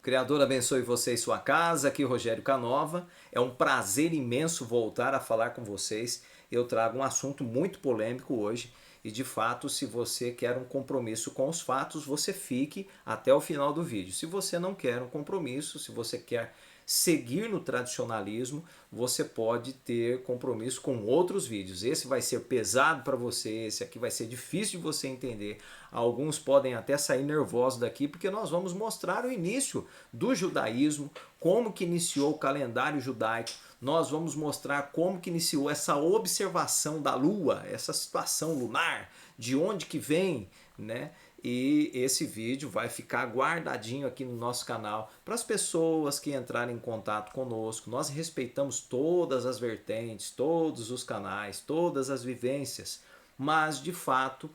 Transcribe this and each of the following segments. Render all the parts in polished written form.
Criador abençoe você e sua casa, aqui Rogério Canova. É um prazer imenso voltar a falar com vocês. Eu trago um assunto muito polêmico hoje e de fato, se você quer um compromisso com os fatos, você fique até o final do vídeo. Se você não quer um compromisso, se você quer seguir no tradicionalismo, você pode ter compromisso com outros vídeos. Esse vai ser pesado para você, esse aqui vai ser difícil de você entender. Alguns podem até sair nervosos daqui, porque nós vamos mostrar o início do judaísmo, como que iniciou o calendário judaico. Nós vamos mostrar como que iniciou essa observação da lua, essa situação lunar, de onde que vem, né? E esse vídeo vai ficar guardadinho aqui no nosso canal para as pessoas que entrarem em contato conosco. Nós respeitamos todas as vertentes, todos os canais, todas as vivências, mas de fato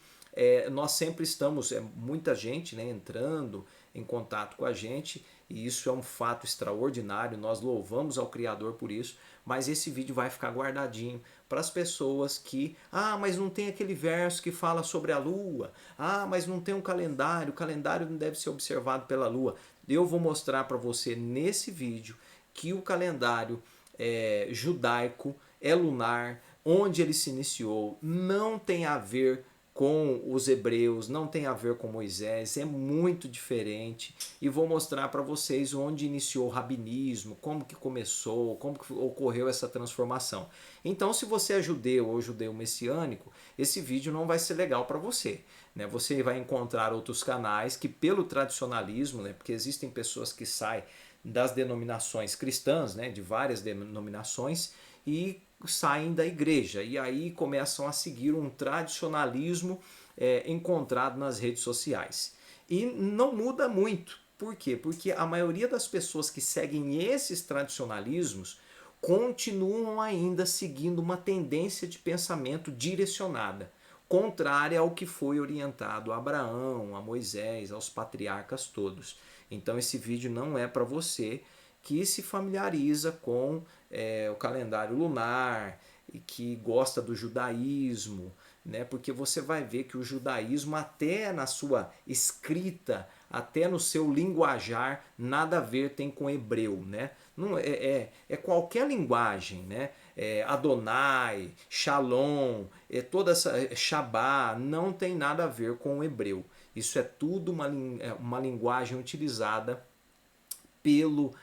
nós sempre estamos, muita gente, né, entrando em contato com a gente, e isso é um fato extraordinário, nós louvamos ao Criador por isso, mas esse vídeo vai ficar guardadinho para as pessoas que, mas não tem aquele verso que fala sobre a lua, mas não tem um calendário, o calendário não deve ser observado pela lua. Eu vou mostrar para você nesse vídeo que o calendário judaico é lunar, onde ele se iniciou, não tem a ver com os hebreus, não tem a ver com Moisés, é muito diferente, e vou mostrar para vocês onde iniciou o rabinismo, como que começou, como que ocorreu essa transformação. Então, se você é judeu ou judeu messiânico, esse vídeo não vai ser legal para você, né? Você vai encontrar outros canais que pelo tradicionalismo, né, porque existem pessoas que saem das denominações cristãs, né, de várias denominações, e saem da igreja e aí começam a seguir um tradicionalismo encontrado nas redes sociais. E não muda muito. Por quê? Porque a maioria das pessoas que seguem esses tradicionalismos continuam ainda seguindo uma tendência de pensamento direcionada, contrária ao que foi orientado a Abraão, a Moisés, aos patriarcas todos. Então esse vídeo não é para você que se familiariza com o calendário lunar e que gosta do judaísmo, né? Porque você vai ver que o judaísmo, até na sua escrita, até no seu linguajar, nada a ver tem com hebreu, né? Não, é qualquer linguagem, né? Adonai, Shalom, toda essa Shabá, não tem nada a ver com o hebreu. Isso é tudo uma linguagem utilizada pelo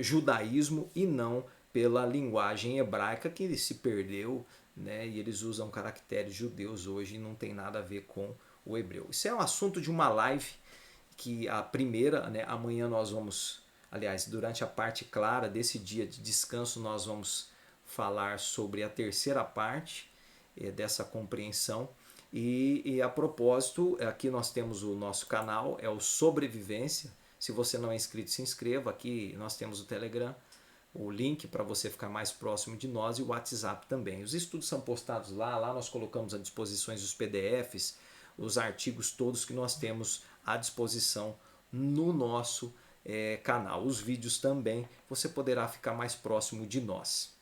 judaísmo e não pela linguagem hebraica que se perdeu, né? E eles usam caracteres judeus hoje e não tem nada a ver com o hebreu. Isso é um assunto de uma live que a primeira, né, amanhã nós vamos, aliás, durante a parte clara desse dia de descanso nós vamos falar sobre a terceira parte dessa compreensão. E a propósito, aqui nós temos o nosso canal, é o Sobrevivência. Se você não é inscrito, se inscreva. Aqui nós temos o Telegram, o link para você ficar mais próximo de nós, e o WhatsApp também. Os estudos são postados lá nós colocamos à disposição os PDFs, os artigos todos que nós temos à disposição no nosso canal. Os vídeos também, você poderá ficar mais próximo de nós.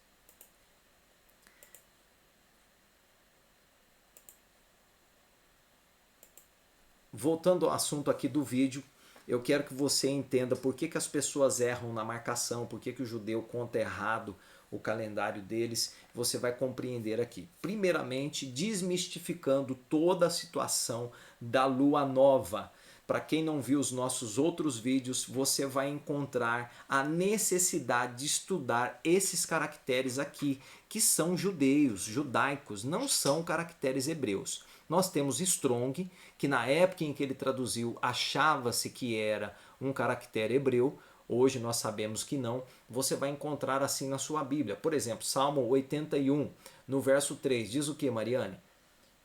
Voltando ao assunto aqui do vídeo, eu quero que você entenda por que as pessoas erram na marcação, por que o judeu conta errado o calendário deles. Você vai compreender aqui. Primeiramente, desmistificando toda a situação da lua nova. Para quem não viu os nossos outros vídeos, você vai encontrar a necessidade de estudar esses caracteres aqui, que são judeus, judaicos, não são caracteres hebreus. Nós temos Strong, que na época em que ele traduziu achava-se que era um caractere hebreu, hoje nós sabemos que não. Você vai encontrar assim na sua Bíblia. Por exemplo, Salmo 81, no verso 3, diz o que, Mariane?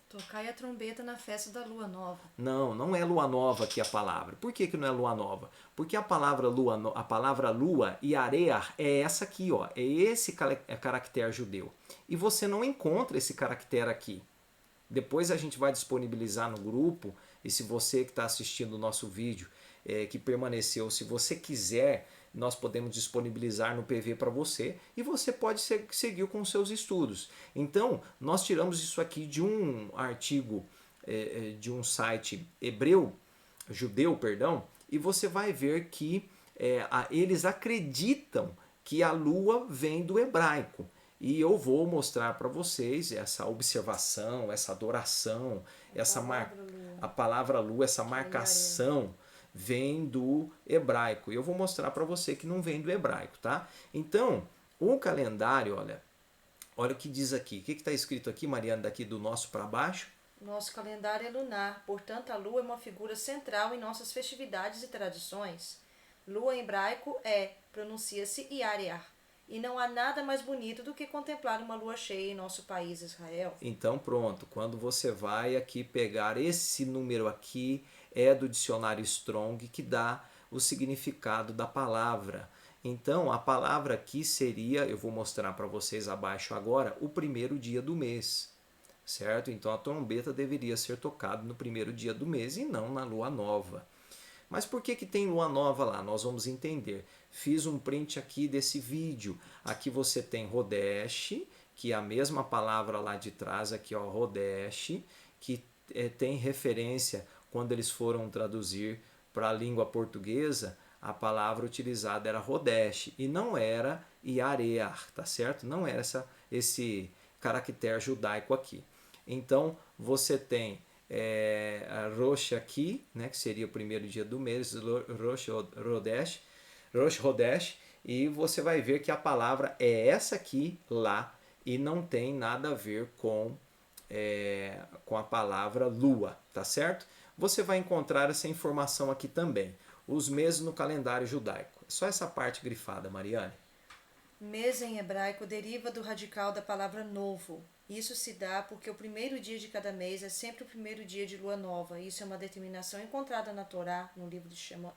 Tocai a trombeta na festa da lua nova. Não, não é lua nova aqui a palavra. Por que não é lua nova? Porque a palavra lua e areia é essa aqui, ó. É esse caractere judeu. E você não encontra esse caractere aqui. Depois a gente vai disponibilizar no grupo, e se você que está assistindo o nosso vídeo, que permaneceu, se você quiser, nós podemos disponibilizar no PV para você, e você pode seguir com os seus estudos. Então, nós tiramos isso aqui de um artigo de um site judeu, perdão, e você vai ver que eles acreditam que a lua vem do hebraico. E eu vou mostrar para vocês essa observação, essa adoração, a palavra lua, essa marcação vem do hebraico. E eu vou mostrar para você que não vem do hebraico, tá? Então, o calendário, olha o que diz aqui. O que está escrito aqui, Mariana, daqui do nosso para baixo? Nosso calendário é lunar, portanto a lua é uma figura central em nossas festividades e tradições. Lua em hebraico pronuncia-se Yarear, e não há nada mais bonito do que contemplar uma lua cheia em nosso país, Israel. Então pronto, quando você vai aqui pegar esse número aqui, é do dicionário Strong que dá o significado da palavra. Então a palavra aqui seria, eu vou mostrar para vocês abaixo agora, o primeiro dia do mês. Certo? Então a trombeta deveria ser tocada no primeiro dia do mês e não na lua nova. Mas por que tem lua nova lá? Nós vamos entender. Fiz um print aqui desse vídeo. Aqui você tem Rodesh, que é a mesma palavra lá de trás, aqui ó, Rodesh, que tem referência quando eles foram traduzir para a língua portuguesa, a palavra utilizada era Rodesh e não era Yarear, tá certo? Não era esse caractere judaico aqui. Então você tem a Rosh aqui, né, que seria o primeiro dia do mês, Rosh Hodesh, e você vai ver que a palavra é essa aqui lá e não tem nada a ver com a palavra lua, tá certo? Você vai encontrar essa informação aqui também. Os meses no calendário judaico. Só essa parte grifada, Mariane. Mês em hebraico deriva do radical da palavra novo. Isso se dá porque o primeiro dia de cada mês é sempre o primeiro dia de lua nova. Isso é uma determinação encontrada na Torá, no livro de Shemot.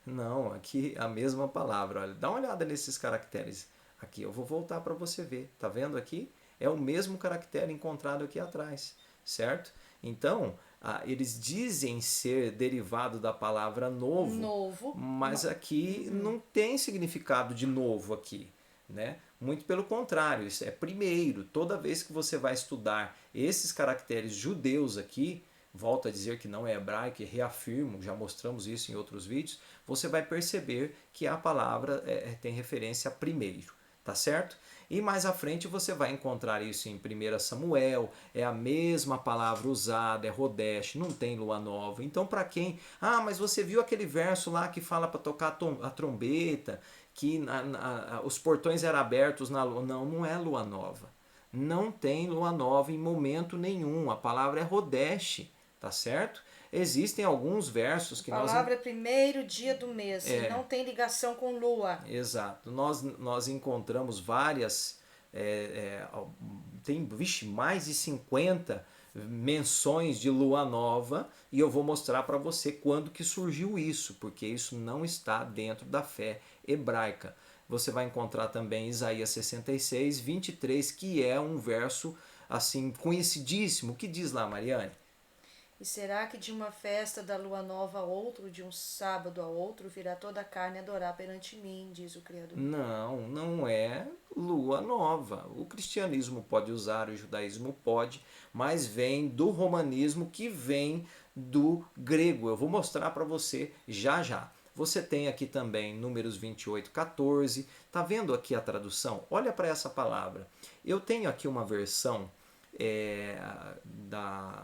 Não, aqui a mesma palavra. Olha, dá uma olhada nesses caracteres aqui. Eu vou voltar para você ver. Tá vendo aqui? É o mesmo caractere encontrado aqui atrás, certo? Então, eles dizem ser derivado da palavra novo, mas aqui não tem significado de novo aqui, né? Muito pelo contrário, isso é primeiro. Toda vez que você vai estudar esses caracteres judeus aqui, volto a dizer que não é hebraico e reafirmo, já mostramos isso em outros vídeos, você vai perceber que a palavra tem referência a primeiro, tá certo? E mais à frente você vai encontrar isso em 1 Samuel, é a mesma palavra usada, é Rodesh, não tem lua nova. Então para quem... Ah, mas você viu aquele verso lá que fala para tocar a trombeta, que os portões eram abertos na lua. Não, não é lua nova. Não tem lua nova em momento nenhum. A palavra é Rodesh, tá certo? Existem alguns versos que a palavra é primeiro dia do mês, e não tem ligação com lua. Exato. Nós encontramos várias, tem mais de 50 menções de lua nova, e eu vou mostrar para você quando que surgiu isso, porque isso não está dentro da fé hebraica. Você vai encontrar também Isaías 66, 23, que é um verso assim conhecidíssimo. O que diz lá, Mariane? E será que de uma festa da lua nova a outro, de um sábado a outro, virá toda a carne adorar perante mim, diz o Criador? Não, não é lua nova. O cristianismo pode usar, o judaísmo pode, mas vem do romanismo, que vem do grego. Eu vou mostrar para você já já. Você tem aqui também Números 28, 14. Tá vendo aqui a tradução? Olha para essa palavra. Eu tenho aqui uma versão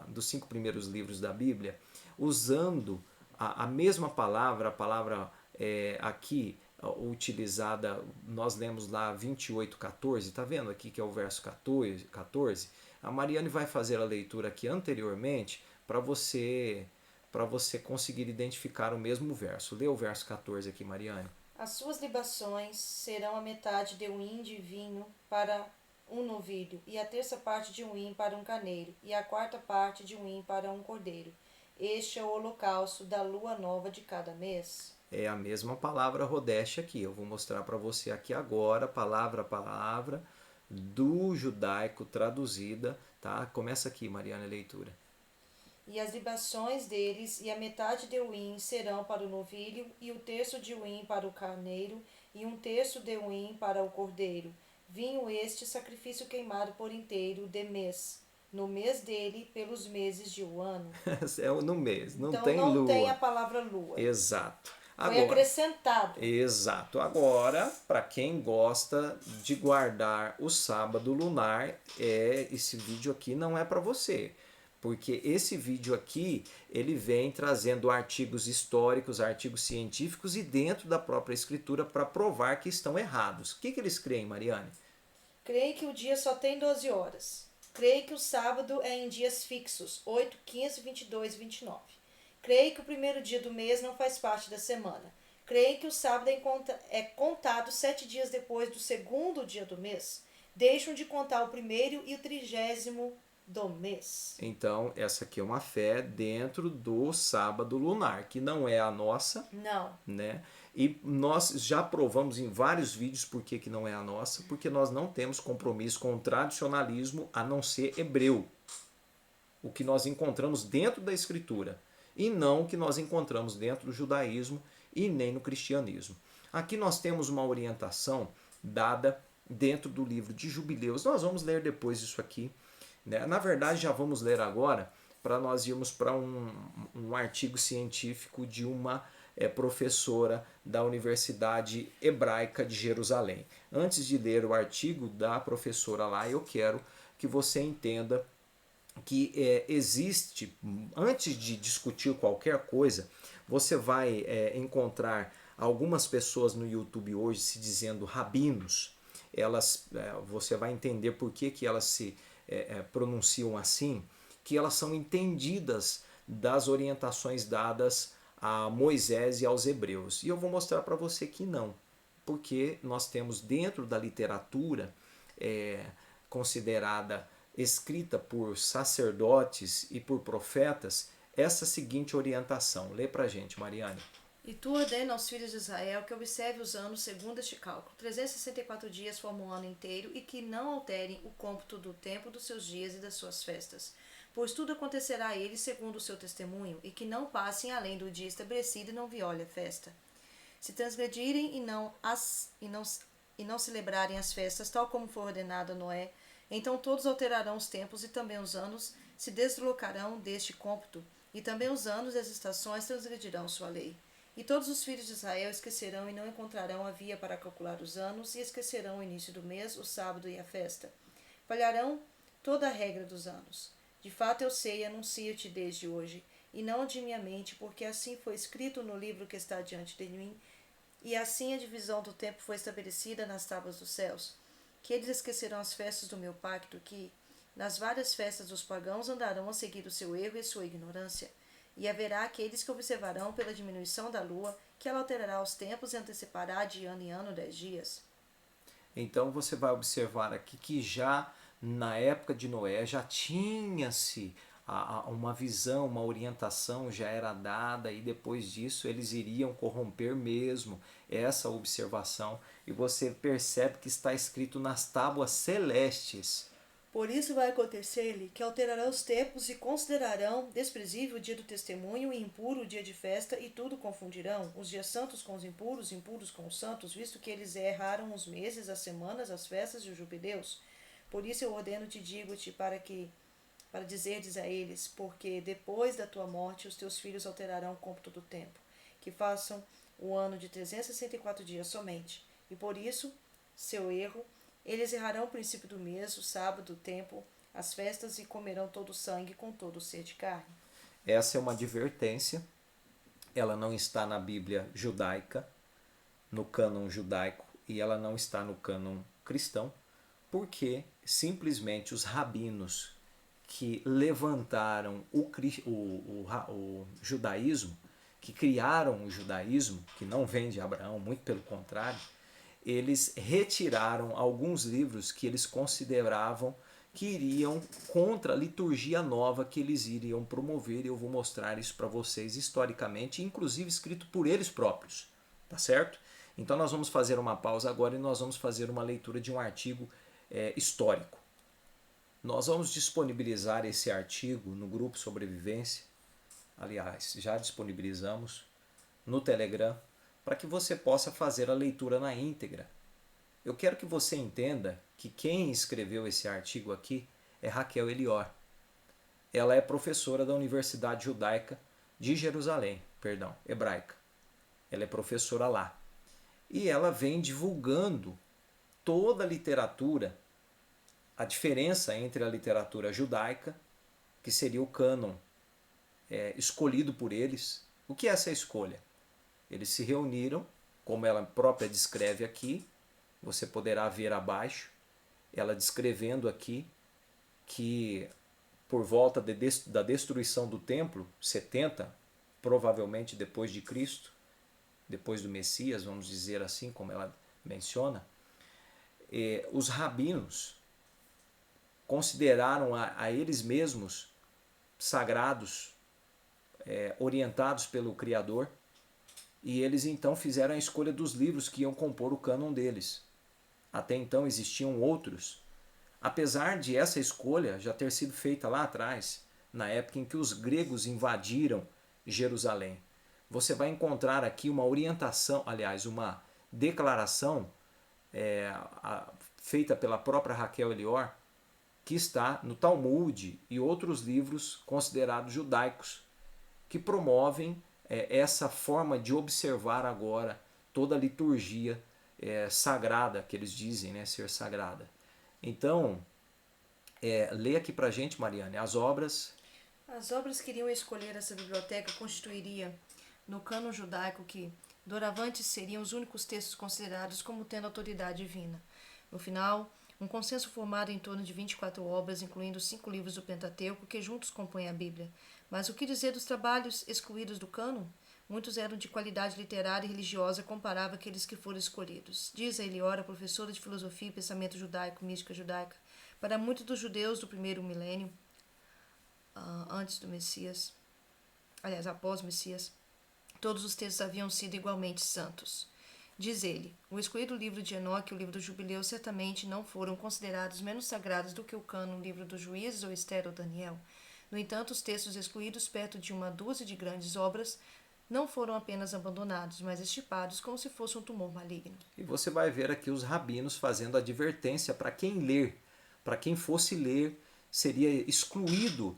dos 5 primeiros livros da Bíblia, usando a mesma palavra, a palavra aqui utilizada, nós lemos lá 28, 14, tá vendo aqui que é o verso 14? A Mariane vai fazer a leitura aqui anteriormente para você conseguir identificar o mesmo verso. Lê o verso 14 aqui, Mariane. As suas libações serão a metade de um hin de vinho para um novilho, e a terça parte de um hin para um carneiro, e a quarta parte de um hin para um cordeiro. Este é o holocausto da lua nova de cada mês. É a mesma palavra Rodesh aqui. Eu vou mostrar para você aqui agora, palavra a palavra, do judaico traduzida, tá? Começa aqui, Mariana, a leitura. E as libações deles, e a metade de um hin serão para o novilho, e o terço de um hin para o carneiro, e um terço de um hin para o cordeiro. Vinho este sacrifício queimado por inteiro de mês, no mês dele, pelos meses de um ano. É no mês, não então, tem lua. Então não tem a palavra lua. Exato. Foi acrescentado. Exato. Agora, para quem gosta de guardar o sábado lunar, esse vídeo aqui não é para você. Porque esse vídeo aqui, ele vem trazendo artigos históricos, artigos científicos e dentro da própria escritura para provar que estão errados. O que eles creem, Mariane? Creio que o dia só tem 12 horas. Creio que o sábado é em dias fixos, 8, 15, 22 e 29. Creio que o primeiro dia do mês não faz parte da semana. Creio que o sábado é contado 7 dias depois do segundo dia do mês. Deixam de contar o primeiro e o 30º do mês. Então, essa aqui é uma fé dentro do sábado lunar, que não é a nossa. Não. Né? E nós já provamos em vários vídeos por que não é a nossa, porque nós não temos compromisso com o tradicionalismo a não ser hebreu. O que nós encontramos dentro da escritura e não o que nós encontramos dentro do judaísmo e nem no cristianismo. Aqui nós temos uma orientação dada dentro do livro de Jubileus. Nós vamos ler depois isso aqui. Né? Na verdade, já vamos ler agora para nós irmos para um artigo científico de uma professora da Universidade Hebraica de Jerusalém. Antes de ler o artigo da professora lá, eu quero que você entenda que existe, antes de discutir qualquer coisa, você vai encontrar algumas pessoas no YouTube hoje se dizendo rabinos. Você vai entender por que elas se pronunciam assim, que elas são entendidas das orientações dadas a Moisés e aos hebreus. E eu vou mostrar para você que não, porque nós temos dentro da literatura considerada escrita por sacerdotes e por profetas essa seguinte orientação. Lê para a gente, Mariane. E tu ordena aos filhos de Israel que observe os anos segundo este cálculo. 364 dias formam um ano inteiro e que não alterem o cômputo do tempo dos seus dias e das suas festas. Pois tudo acontecerá a eles segundo o seu testemunho e que não passem além do dia estabelecido e não violem a festa. Se transgredirem e não celebrarem as festas tal como foi ordenado a Noé, então todos alterarão os tempos e também os anos se deslocarão deste cômputo e também os anos e as estações transgredirão sua lei. E todos os filhos de Israel esquecerão e não encontrarão a via para calcular os anos, e esquecerão o início do mês, o sábado e a festa. Falharão toda a regra dos anos. De fato eu sei e anuncio-te desde hoje, e não de minha mente, porque assim foi escrito no livro que está diante de mim, e assim a divisão do tempo foi estabelecida nas tábuas dos céus. Que eles esquecerão as festas do meu pacto, que, nas várias festas dos pagãos, andarão a seguir o seu erro e a sua ignorância. E haverá aqueles que observarão pela diminuição da lua, que ela alterará os tempos e antecipará de ano em ano 10 dias. Então você vai observar aqui que já na época de Noé já tinha-se uma visão, uma orientação já era dada e depois disso eles iriam corromper mesmo essa observação. E você percebe que está escrito nas tábuas celestes. Por isso vai acontecer-lhe que alterarão os tempos e considerarão desprezível o dia do testemunho e impuro o dia de festa, e tudo confundirão, os dias santos com os impuros, impuros com os santos, visto que eles erraram os meses, as semanas, as festas e os jubileus. Por isso eu ordeno-te, digo-te, para dizerdes a eles, porque depois da tua morte os teus filhos alterarão o cômputo do tempo, que façam o ano de 364 dias somente, e por isso, seu erro, eles errarão o princípio do mês, o sábado, o tempo, as festas, e comerão todo o sangue com todo o ser de carne. Essa é uma advertência, ela não está na Bíblia judaica, no cânon judaico, e ela não está no cânon cristão, porque simplesmente os rabinos que levantaram o judaísmo, que criaram o judaísmo, que não vem de Abraão, muito pelo contrário, eles retiraram alguns livros que eles consideravam que iriam contra a liturgia nova que eles iriam promover, e eu vou mostrar isso para vocês historicamente, inclusive escrito por eles próprios, tá certo? Então nós vamos fazer uma pausa agora e nós vamos fazer uma leitura de um artigo histórico. Nós vamos disponibilizar esse artigo no grupo Sobrevivência, aliás, já disponibilizamos no Telegram, para que você possa fazer a leitura na íntegra. Eu quero que você entenda que quem escreveu esse artigo aqui é Raquel Elior. Ela é professora da Universidade Judaica de Jerusalém, hebraica. ela é professora lá. E ela vem divulgando toda a literatura, a diferença entre a literatura judaica, que seria o cânon escolhido por eles. O que é essa escolha? Eles se reuniram, como ela própria descreve aqui, você poderá ver abaixo, ela descrevendo aqui que por volta da destruição do templo, 70, provavelmente depois de Cristo, depois do Messias, vamos dizer assim, como ela menciona, os rabinos consideraram a eles mesmos sagrados, orientados pelo Criador, e eles então fizeram a escolha dos livros que iam compor o cânon deles. Até então existiam outros. Apesar de essa escolha já ter sido feita lá atrás, na época em que os gregos invadiram Jerusalém, você vai encontrar aqui uma orientação, aliás, uma declaração feita pela própria Raquel Elior, que está no Talmud e outros livros considerados judaicos, que promovem essa forma de observar agora toda a liturgia sagrada, que eles dizem, né, ser sagrada. Então, lê aqui pra gente, Mariane, as obras. As obras que iriam escolher essa biblioteca constituiria, no cânon judaico, que doravante seriam os únicos textos considerados como tendo autoridade divina. No final, um consenso formado em torno de 24 obras, incluindo 5 livros do Pentateuco, que juntos compõem a Bíblia. Mas o que dizer dos trabalhos excluídos do cânon? Muitos eram de qualidade literária e religiosa comparável àqueles que foram escolhidos. Diz a Eliora, professora de filosofia e pensamento judaico, mística judaica, para muitos dos judeus do primeiro milênio, antes do Messias, aliás, após o Messias, todos os textos haviam sido igualmente santos. Diz ele, o excluído livro de Enoque e o livro do Jubileu certamente não foram considerados menos sagrados do que o cânon, o livro dos Juízes ou Esther ou Daniel. No entanto, os textos excluídos perto de uma dúzia de grandes obras não foram apenas abandonados, mas extirpados como se fosse um tumor maligno. E você vai ver aqui os rabinos fazendo advertência para quem ler, para quem fosse ler, seria excluído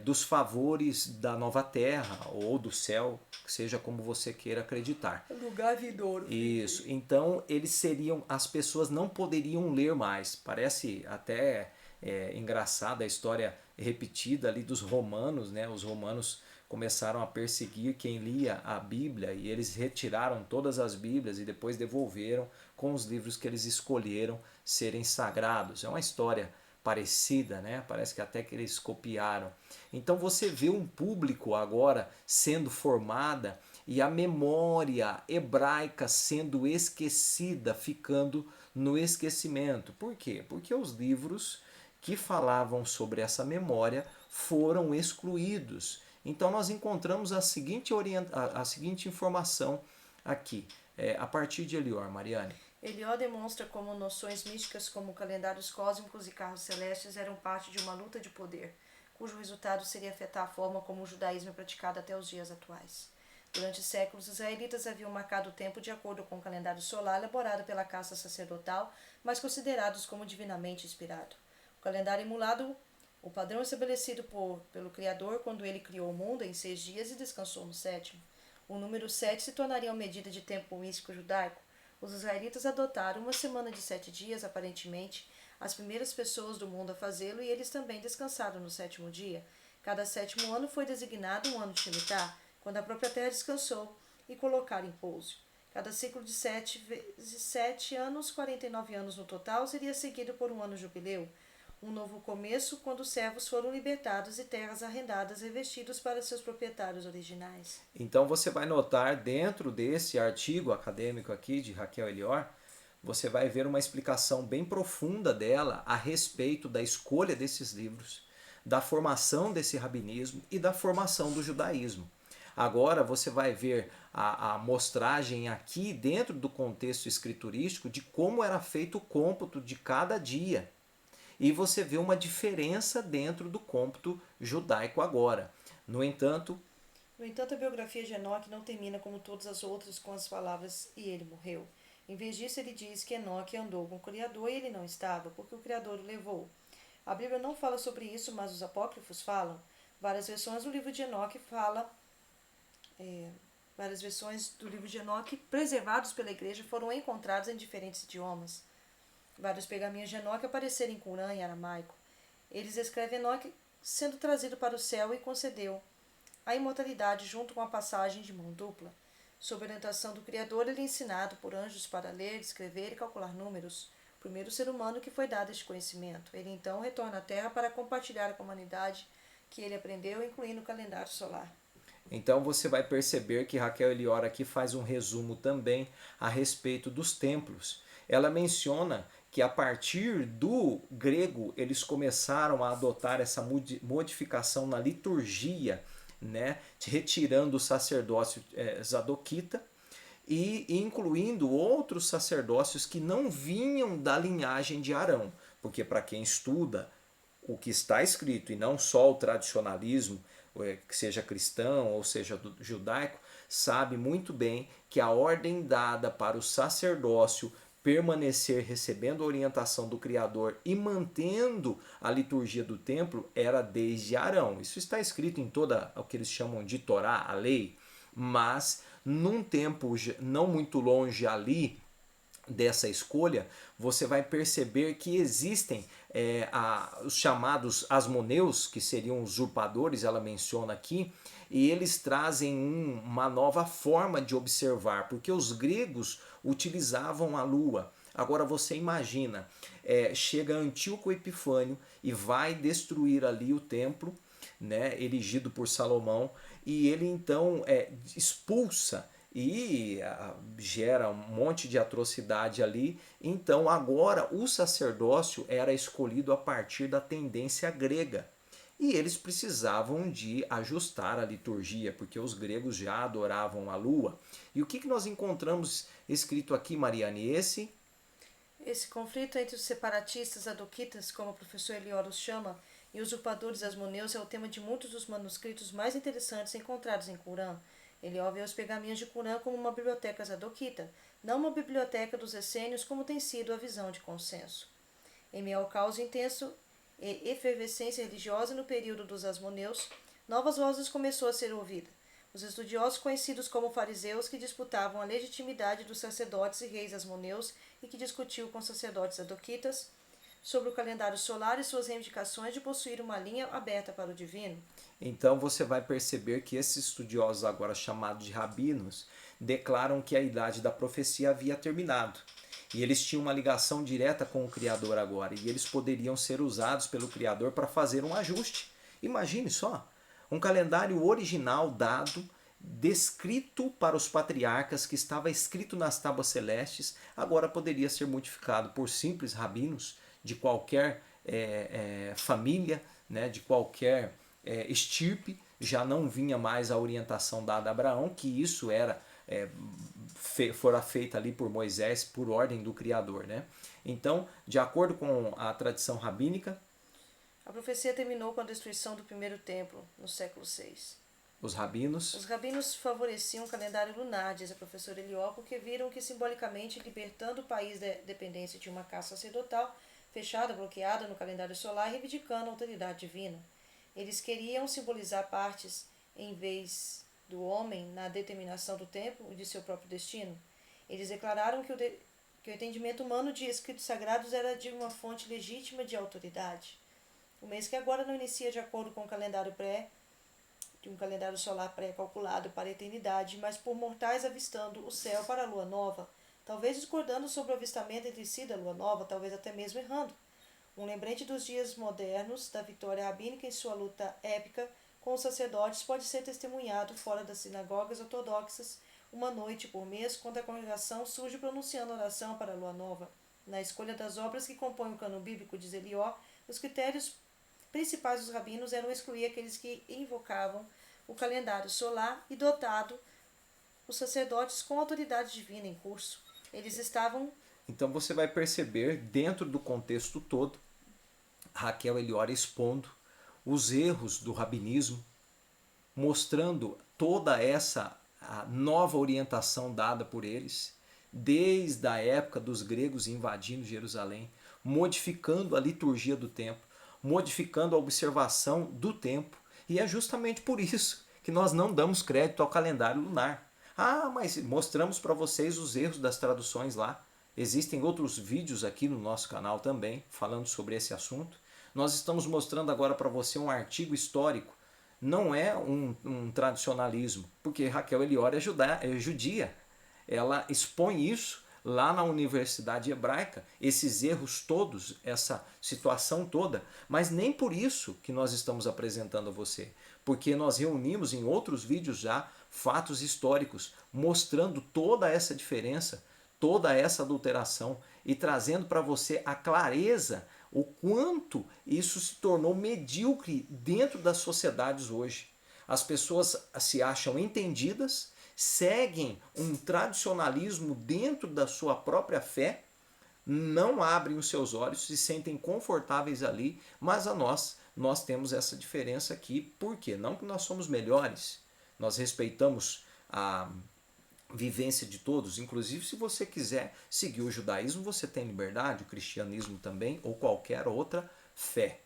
dos favores da nova terra ou do céu, seja como você queira acreditar. Lugar vindouro. Isso. Então eles seriam, as pessoas não poderiam ler mais. Parece até engraçada a história repetida ali dos romanos, né? Os romanos começaram a perseguir quem lia a Bíblia e eles retiraram todas as Bíblias e depois devolveram com os livros que eles escolheram serem sagrados. É uma história parecida, né? Parece que até que eles copiaram. Então você vê um público agora sendo formada e a memória hebraica sendo esquecida, ficando no esquecimento. Por quê? Porque os livros que falavam sobre essa memória foram excluídos. Então nós encontramos a seguinte informação aqui, a partir de Elior, Mariane. Elió demonstra como noções místicas como calendários cósmicos e carros celestes eram parte de uma luta de poder, cujo resultado seria afetar a forma como o judaísmo é praticado até os dias atuais. Durante séculos, os israelitas haviam marcado o tempo de acordo com o calendário solar elaborado pela casta sacerdotal, mas considerados como divinamente inspirado. O calendário emulado, o padrão estabelecido pelo Criador quando ele criou o mundo em 6 dias e descansou no 7º. O número 7 se tornaria uma medida de tempo místico judaico. Os israelitas adotaram uma semana de 7 dias, aparentemente, as primeiras pessoas do mundo a fazê-lo, e eles também descansaram no 7º dia. Cada 7º ano foi designado um ano de Shemitah, quando a própria terra descansou, e colocar em pouso. Cada ciclo de 7 vezes 7 anos, 49 anos no total, seria seguido por um ano jubileu. Um novo começo quando os servos foram libertados e terras arrendadas revestidos para seus proprietários originais. Então você vai notar dentro desse artigo acadêmico aqui de Raquel Elior, você vai ver uma explicação bem profunda dela a respeito da escolha desses livros, da formação desse rabinismo e da formação do judaísmo. Agora você vai ver a mostragem aqui dentro do contexto escriturístico de como era feito o cômputo de cada dia. E você vê uma diferença dentro do cômputo judaico agora. No entanto, a biografia de Enoque não termina como todas as outras com as palavras "e ele morreu". Em vez disso, ele diz que Enoque andou com o Criador e ele não estava, porque o Criador o levou. A Bíblia não fala sobre isso, mas os apócrifos falam. Várias versões do livro de Enoque Várias versões do livro de Enoque, preservados pela igreja, foram encontrados em diferentes idiomas. Vários pergaminhos de Enoque apareceram em Qurã em aramaico. Eles descrevem Enoque sendo trazido para o céu e concedeu a imortalidade junto com a passagem de mão dupla. Sob a orientação do Criador, ele é ensinado por anjos para ler, escrever e calcular números. O primeiro ser humano que foi dado este conhecimento. Ele então retorna à Terra para compartilhar com a humanidade que ele aprendeu, incluindo o calendário solar. Então você vai perceber que Raquel Eliora aqui faz um resumo também a respeito dos templos. Ela menciona que a partir do grego eles começaram a adotar essa modificação na liturgia, né, retirando o sacerdócio zadoquita e incluindo outros sacerdócios que não vinham da linhagem de Arão, porque para quem estuda o que está escrito e não só o tradicionalismo, que seja cristão ou seja judaico, sabe muito bem que a ordem dada para o sacerdócio permanecer recebendo a orientação do Criador e mantendo a liturgia do templo era desde Arão. Isso está escrito em toda o que eles chamam de Torá, a lei, mas num tempo não muito longe ali dessa escolha, você vai perceber que existem os chamados asmoneus, que seriam usurpadores, ela menciona aqui, e eles trazem uma nova forma de observar, porque os gregos utilizavam a lua. Agora você imagina, chega Antíoco Epifânio e vai destruir ali o templo, né, erigido por Salomão, e ele então expulsa e gera um monte de atrocidade ali. Então agora o sacerdócio era escolhido a partir da tendência grega. E eles precisavam de ajustar a liturgia, porque os gregos já adoravam a lua. E o que nós encontramos escrito aqui, Mariane? Esse conflito entre os separatistas adoquitas, como o professor Elior os chama, e usurpadores asmoneus é o tema de muitos dos manuscritos mais interessantes encontrados em Qurã. Elior vê os pergaminhos de Qurã como uma biblioteca zadoquita, não uma biblioteca dos essênios como tem sido a visão de consenso. Em meio ao caos intenso e efervescência religiosa no período dos asmoneus, novas vozes começou a ser ouvida. Os estudiosos conhecidos como fariseus que disputavam a legitimidade dos sacerdotes e reis asmoneus e que discutiam com sacerdotes adoquitas sobre o calendário solar e suas reivindicações de possuir uma linha aberta para o divino. Então você vai perceber que esses estudiosos, agora chamados de rabinos, declaram que a idade da profecia havia terminado. E eles tinham uma ligação direta com o Criador agora. E eles poderiam ser usados pelo Criador para fazer um ajuste. Imagine só, um calendário original dado, descrito para os patriarcas, que estava escrito nas tábuas celestes, agora poderia ser modificado por simples rabinos de qualquer família, né, de qualquer estirpe. Já não vinha mais a orientação dada a Abraão, que isso fora feita ali por Moisés, por ordem do Criador, né? Então, de acordo com a tradição rabínica, a profecia terminou com a destruição do primeiro templo, no século VI. Os rabinos favoreciam o calendário lunar, diz a professora Elió, porque viram que simbolicamente, libertando o país da dependência de uma caça sacerdotal, fechada, bloqueada no calendário solar, reivindicando a autoridade divina. Eles queriam simbolizar partes em vez do homem na determinação do tempo e de seu próprio destino. Eles declararam que o entendimento humano de escritos sagrados era de uma fonte legítima de autoridade. O mês que agora não inicia de acordo com o calendário de um calendário solar pré-calculado para a eternidade, mas por mortais avistando o céu para a lua nova, talvez discordando sobre o avistamento entre si da lua nova, talvez até mesmo errando. Um lembrete dos dias modernos da vitória rabínica em sua luta épica com os sacerdotes pode ser testemunhado fora das sinagogas ortodoxas uma noite por mês, quando a congregação surge pronunciando oração para a lua nova. Na escolha das obras que compõem o cânon bíblico, diz Elió, os critérios principais dos rabinos eram excluir aqueles que invocavam o calendário solar e dotado os sacerdotes com autoridade divina em curso. Eles estavam... Então você vai perceber, dentro do contexto todo, Raquel Eliora expondo os erros do rabinismo, mostrando toda essa nova orientação dada por eles, desde a época dos gregos invadindo Jerusalém, modificando a liturgia do templo, modificando a observação do tempo. E é justamente por isso que nós não damos crédito ao calendário lunar. Ah, mas mostramos para vocês os erros das traduções lá. Existem outros vídeos aqui no nosso canal também falando sobre esse assunto. Nós estamos mostrando agora para você um artigo histórico. Não é um tradicionalismo, porque Raquel Elior é judia. Ela expõe isso lá na Universidade Hebraica, esses erros todos, essa situação toda, mas nem por isso que nós estamos apresentando a você, porque nós reunimos em outros vídeos já fatos históricos mostrando toda essa diferença, toda essa adulteração e trazendo para você a clareza o quanto isso se tornou medíocre dentro das sociedades hoje. As pessoas se acham entendidas, seguem um tradicionalismo dentro da sua própria fé, não abrem os seus olhos, se sentem confortáveis ali, mas nós temos essa diferença aqui. Por quê? Não que nós somos melhores, nós respeitamos a vivência de todos, inclusive se você quiser seguir o judaísmo, você tem liberdade, o cristianismo também, ou qualquer outra fé.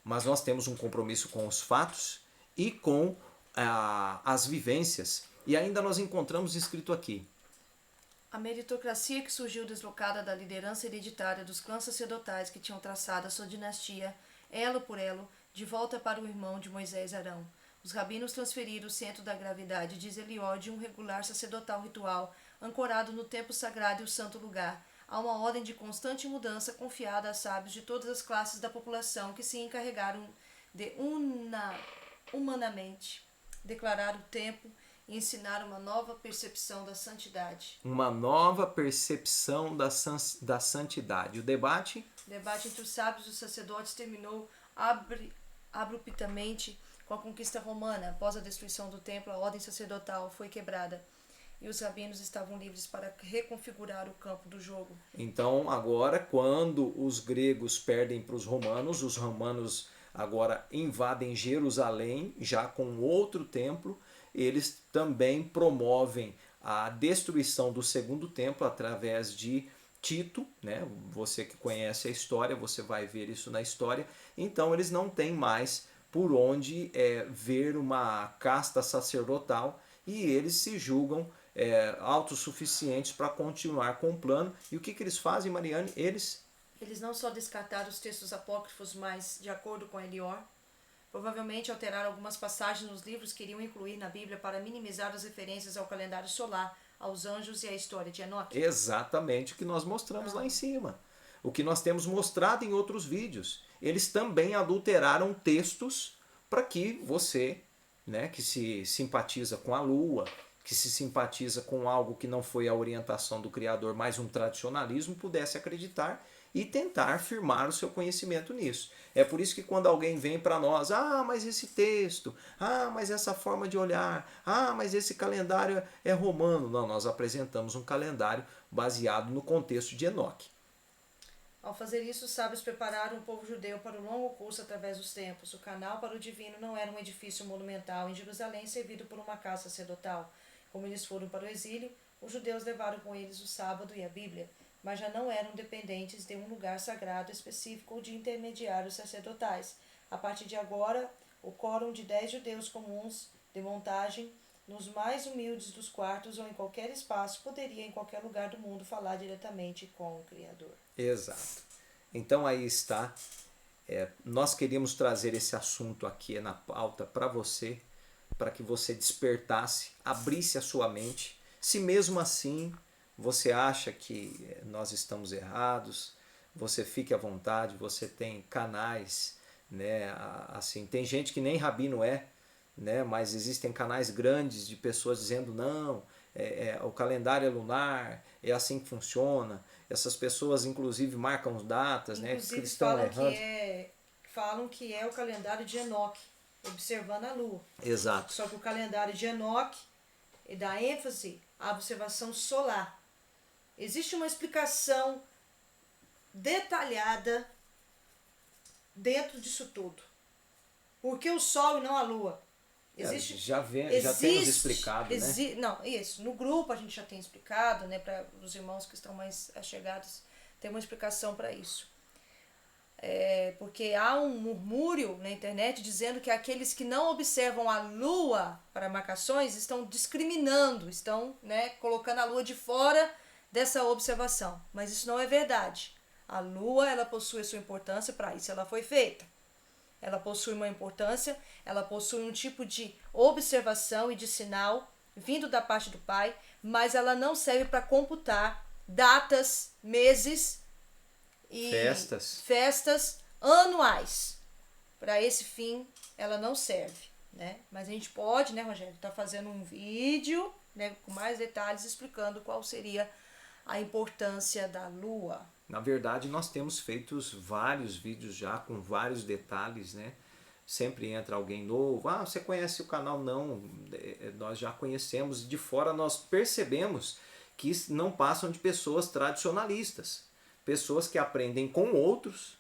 Mas nós temos um compromisso com os fatos e com as vivências. E ainda nós encontramos escrito aqui: a meritocracia que surgiu deslocada da liderança hereditária dos clãs sacerdotais que tinham traçado a sua dinastia, elo por elo, de volta para o irmão de Moisés Arão. Os rabinos transferiram o centro da gravidade de Elior de um regular sacerdotal ritual, ancorado no templo sagrado e o santo lugar, a uma ordem de constante mudança confiada a sábios de todas as classes da população que se encarregaram de humanamente declarar o tempo e ensinar uma nova percepção da santidade. Uma nova percepção da santidade. O debate entre os sábios e os sacerdotes terminou abruptamente com a conquista romana. Após a destruição do templo, a ordem sacerdotal foi quebrada e os rabinos estavam livres para reconfigurar o campo do jogo. Então, agora, quando os gregos perdem para os romanos agora invadem Jerusalém, já com outro templo, eles também promovem a destruição do segundo templo através de Tito, né? Você que conhece a história, você vai ver isso na história. Então eles não têm mais por onde ver uma casta sacerdotal e eles se julgam autossuficientes para continuar com o plano. E o que eles fazem, Mariane? Eles não só descartaram os textos apócrifos, mas, de acordo com Elior, provavelmente alteraram algumas passagens nos livros que iriam incluir na Bíblia para minimizar as referências ao calendário solar, aos anjos e à história de Enoque. Exatamente o que nós mostramos lá em cima. O que nós temos mostrado em outros vídeos. Eles também adulteraram textos para que você, né, que se simpatiza com a lua, que se simpatiza com algo que não foi a orientação do Criador, mas um tradicionalismo, pudesse acreditar e tentar firmar o seu conhecimento nisso. É por isso que quando alguém vem para nós, mas esse texto, mas essa forma de olhar, mas esse calendário é romano. Não, nós apresentamos um calendário baseado no contexto de Enoque. Ao fazer isso, os sábios prepararam o povo judeu para o longo curso através dos tempos. O canal para o divino não era um edifício monumental em Jerusalém servido por uma casa sacerdotal. Como eles foram para o exílio, os judeus levaram com eles o sábado e a Bíblia, mas já não eram dependentes de um lugar sagrado específico ou de intermediários sacerdotais. A partir de agora, o quórum de 10 judeus comuns de montagem, nos mais humildes dos quartos ou em qualquer espaço, poderia em qualquer lugar do mundo falar diretamente com o Criador. Exato. Então aí está. Nós queríamos trazer esse assunto aqui na pauta para você, para que você despertasse, abrisse a sua mente. Se mesmo assim você acha que nós estamos errados, você fique à vontade, você tem canais, né? Assim, tem gente que nem rabino né? Mas existem canais grandes de pessoas dizendo não, o calendário é lunar, é assim que funciona. Essas pessoas inclusive marcam datas, inclusive, né? Que estão errando. Falam que é o calendário de Enoque, observando a lua. Exato. Só que o calendário de Enoque dá ênfase à observação solar. Existe uma explicação detalhada dentro disso tudo. Por que o Sol e não a Lua? Já temos explicado, né? Não, isso. No grupo a gente já tem explicado, né? Para os irmãos que estão mais achegados, tem uma explicação para isso. porque há um murmúrio na internet dizendo que aqueles que não observam a lua para marcações estão discriminando, estão, né, colocando a lua de fora dessa observação. Mas isso não é verdade. A lua, ela possui a sua importância, para isso ela foi feita. Ela possui uma importância, ela possui um tipo de observação e de sinal vindo da parte do Pai, mas ela não serve para computar datas, meses e festas anuais. Para esse fim, ela não serve, né? Mas a gente pode, né, Rogério, tá fazendo um vídeo, né, com mais detalhes explicando qual seria a importância da lua. Na verdade, nós temos feito vários vídeos já com vários detalhes, né? Sempre entra alguém novo. Ah, você conhece o canal? Não, nós já conhecemos. De fora nós percebemos que não passam de pessoas tradicionalistas. Pessoas que aprendem com outros,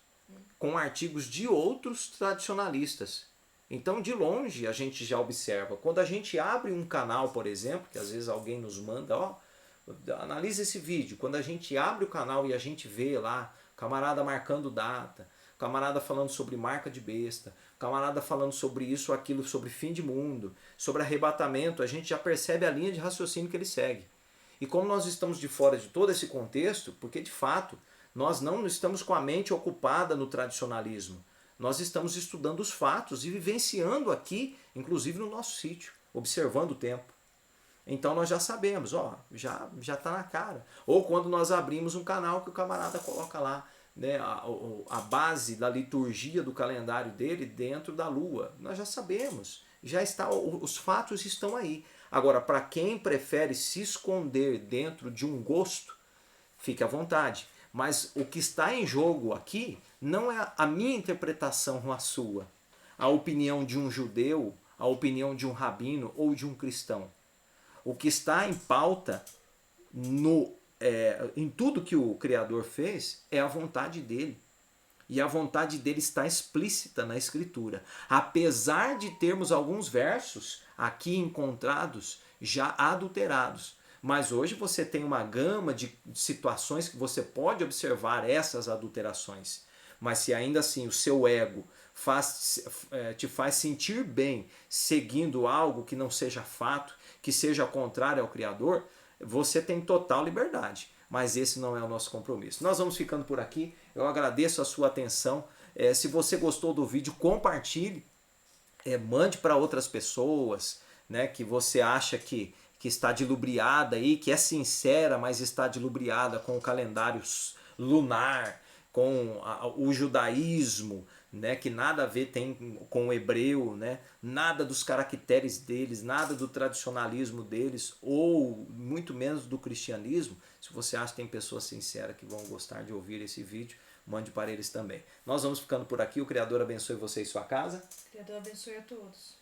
com artigos de outros tradicionalistas. Então, de longe, a gente já observa. Quando a gente abre um canal, por exemplo, que às vezes alguém nos manda, ó, analisa esse vídeo. Quando a gente abre o canal e a gente vê lá, camarada marcando data, camarada falando sobre marca de besta, camarada falando sobre isso, aquilo, sobre fim de mundo, sobre arrebatamento, a gente já percebe a linha de raciocínio que ele segue. E como nós estamos de fora de todo esse contexto, porque de fato nós não estamos com a mente ocupada no tradicionalismo, nós estamos estudando os fatos e vivenciando aqui, inclusive no nosso sítio, observando o tempo. Então nós já sabemos, ó, já está na cara. Ou quando nós abrimos um canal que o camarada coloca lá, né, a base da liturgia do calendário dele dentro da lua. Nós já sabemos, já está, os fatos estão aí. Agora, para quem prefere se esconder dentro de um gosto, fique à vontade. Mas o que está em jogo aqui não é a minha interpretação ou a sua, a opinião de um judeu, a opinião de um rabino ou de um cristão. O que está em pauta em tudo que o Criador fez é a vontade dele. E a vontade dele está explícita na Escritura. Apesar de termos alguns versos aqui encontrados já adulterados. Mas hoje você tem uma gama de situações que você pode observar essas adulterações. Mas se ainda assim o seu ego te faz sentir bem seguindo algo que não seja fato, que seja contrário ao Criador, você tem total liberdade. Mas esse não é o nosso compromisso. Nós vamos ficando por aqui. Eu agradeço a sua atenção. Se você gostou do vídeo, compartilhe. Mande para outras pessoas, né, que você acha que está dilubriada aí, que é sincera, mas está dilubriada com o calendário lunar, com o judaísmo, né, que nada a ver tem com o hebreu, né, nada dos caracteres deles, nada do tradicionalismo deles, ou muito menos do cristianismo. Se você acha que tem pessoas sinceras que vão gostar de ouvir esse vídeo, mande para eles também. Nós vamos ficando por aqui. O Criador abençoe você e sua casa. O Criador abençoe a todos.